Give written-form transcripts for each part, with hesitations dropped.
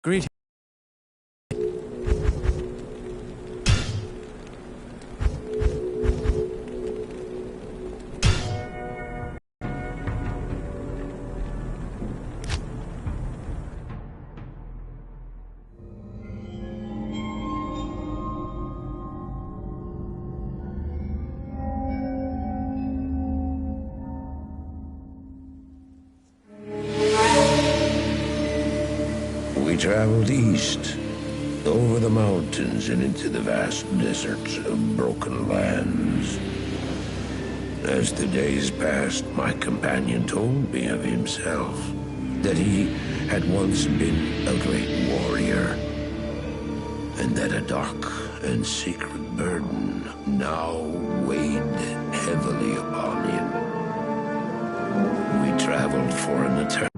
Greetings. We traveled east, over the mountains and into the vast deserts of broken lands. As the days passed, my companion told me of himself, that he had once been a great warrior, and that a dark and secret burden now weighed heavily upon him. We traveled for an eternity.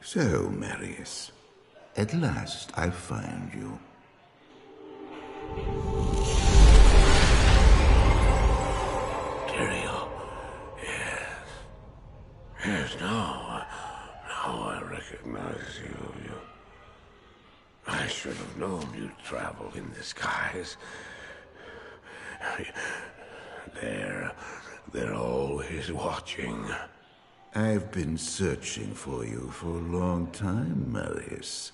So, Marius, at last I find you. Tyrael, yes. Yes, now I recognize you. I should have known you'd travel in disguise. They're always watching. I've been searching for you for a long time, Marius.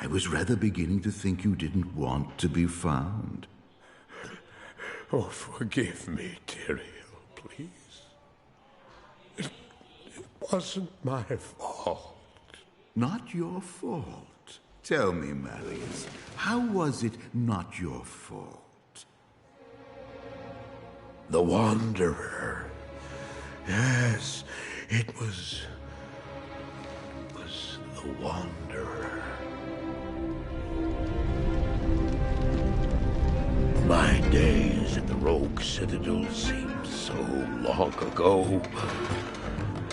I was rather beginning to think you didn't want to be found. Oh, forgive me, Tyrael, please. It wasn't my fault. Not your fault. Tell me, Marius, how was it not your fault? The Wanderer. Yes, it was the Wanderer. My days at the Rogue Citadel seemed so long ago.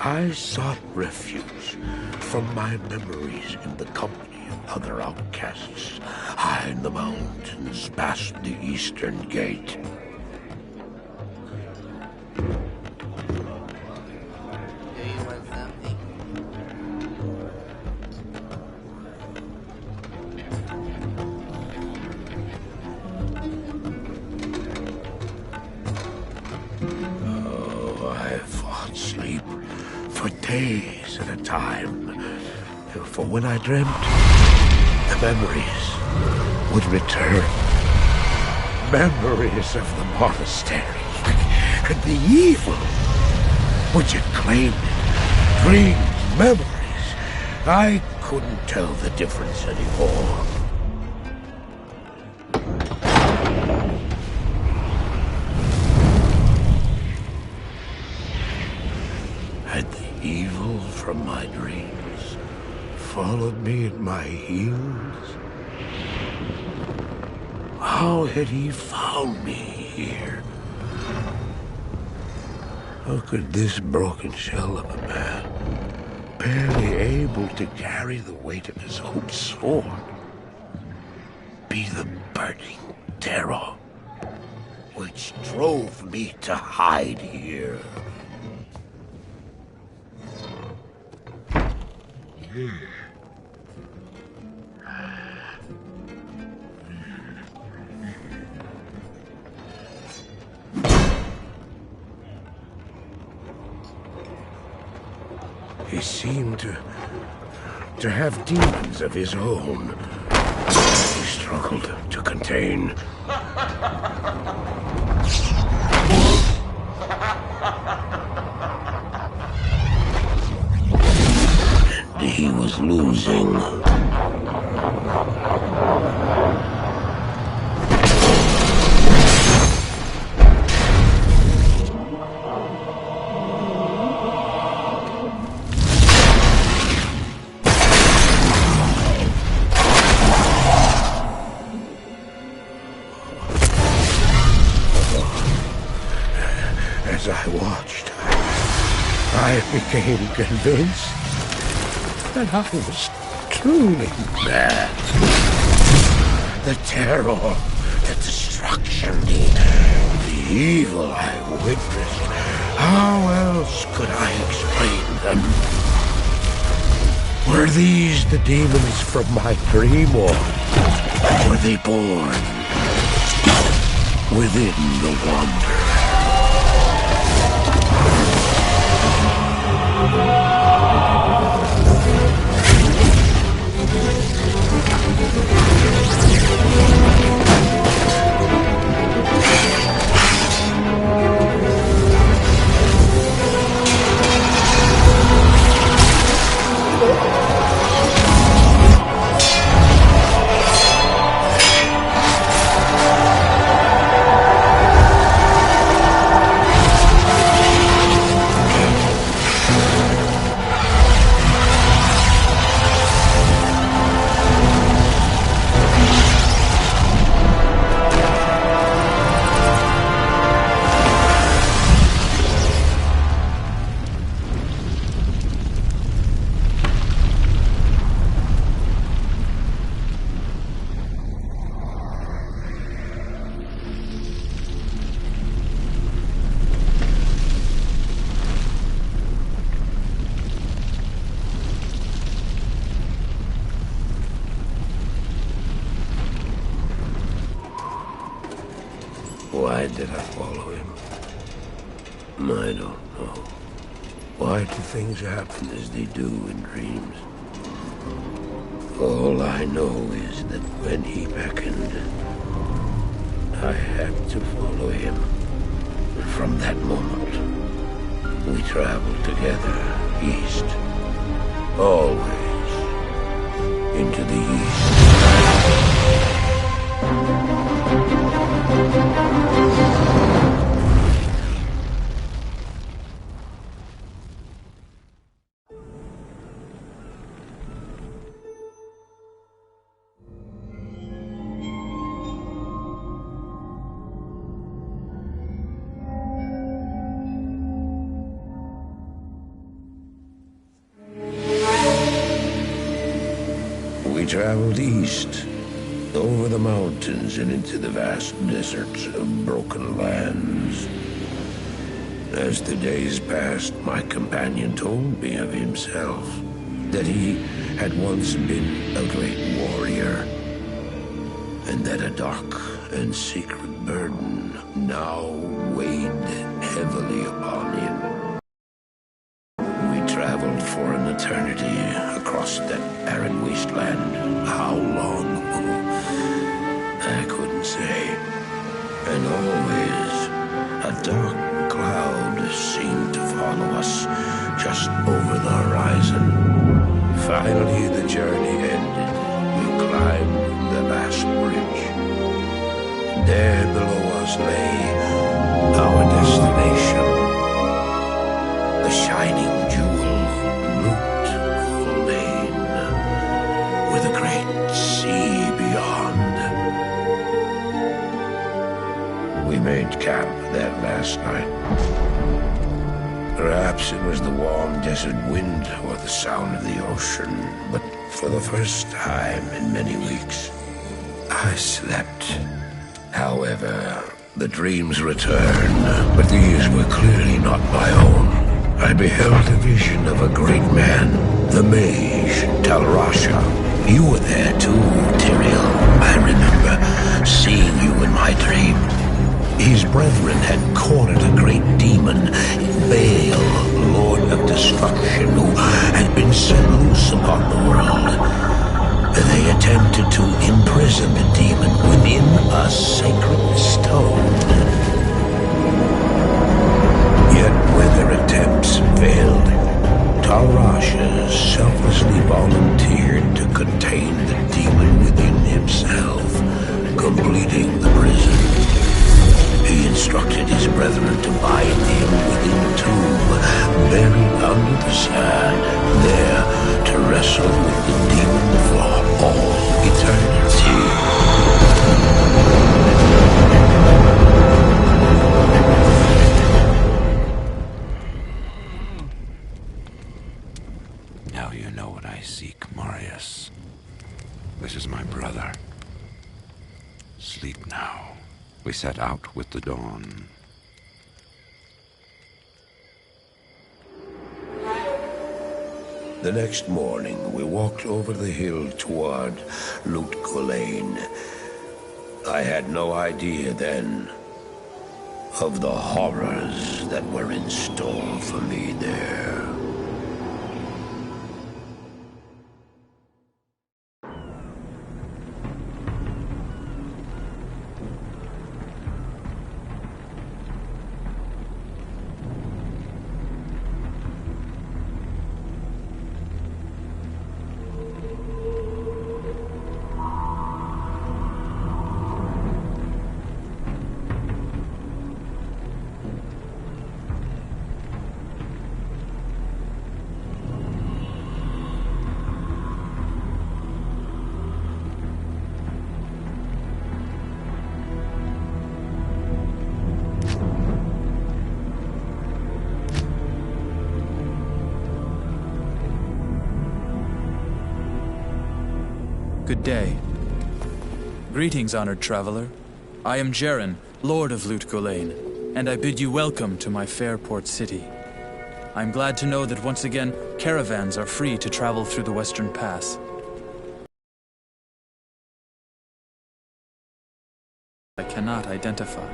I sought refuge from my memories in the company of other outcasts, high in the mountains past the Eastern Gate. Sleep for days at a time. For when I dreamt, the memories would return. Memories of the monastery and the evil which had claimed it. Dreams, memories. I couldn't tell the difference anymore. Had the evil from my dreams followed me at my heels? How had he found me here? How could this broken shell of a man, barely able to carry the weight of his own sword, be the burning terror which drove me to hide here? He seemed to have demons of his own. He struggled to contain. He was losing. As I watched, I became convinced that I was truly mad. The terror, the destruction, the evil I witnessed. How else could I explain them? Were these the demons from my dream, or were they born within the Wanderer? Why did I follow him? I don't know. Why do things happen as they do in dreams? All I know is that when he beckoned, I had to follow him. And from that moment, we traveled together, east. Always. into the east. We traveled east, over the mountains and into the vast deserts of broken lands. As the days passed, my companion told me of himself, that he had once been a great warrior, and that a dark and secret burden now weighed heavily upon him. We traveled for an eternity across that barren wasteland. How long? I couldn't say. And always, a dark cloud seemed to follow us just over the horizon. Finally, the journey ended. We climbed the last bridge. There below us lay our destination. The shining jewel, Loot Gholein, with a great sea beyond. We made camp that last night. Perhaps it was the warm desert wind or the sound of the ocean, but for the first time in many weeks, I slept. However, the dreams returned, but these were clearly not my own. I beheld a vision of a great man, the mage, Tal-Rasha. You were there too, Tyrael. I remember seeing you in my dream. His brethren had cornered a great demon, Baal, Lord of Destruction, who had been set loose upon the world. They attempted to imprison the demon within a sacred stone. Yet when their attempts failed, Tal-Rasha selflessly volunteered to contain the demon within himself, completing the prison. He instructed his brethren to bind him within a tomb, buried under the sand, there to wrestle with the demon for all eternity. Now you know what I seek, Marius. This is my brother. Sleep now. We set out with the dawn. The next morning, we walked over the hill toward Loot Gholein. I had no idea then of the horrors that were in store for me there. Good day. Greetings, honored traveler. I am Jaren, Lord of Loot Gholein, and I bid you welcome to my fair port city. I'm glad to know that once again, caravans are free to travel through the Western Pass. I cannot identify.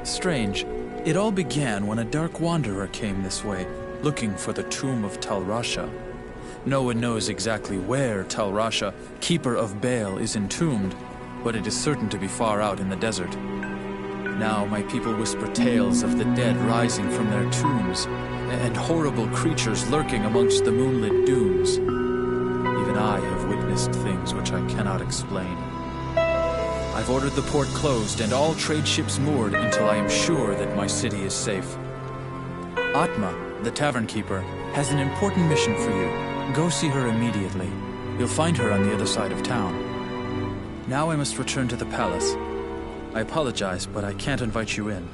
Strange, it all began when a dark wanderer came this way, looking for the tomb of Tal-Rasha. No one knows exactly where Tal-Rasha, keeper of Baal, is entombed, but it is certain to be far out in the desert. Now my people whisper tales of the dead rising from their tombs, and horrible creatures lurking amongst the moonlit dunes. Even I have witnessed witnessed things which I cannot explain. I've ordered the port closed and all trade ships moored until I am sure that my city is safe. Atma, the tavern keeper, has an important mission for you. Go see her immediately. You'll find her on the other side of town. Now I must return to the palace. I apologize, but I can't invite you in.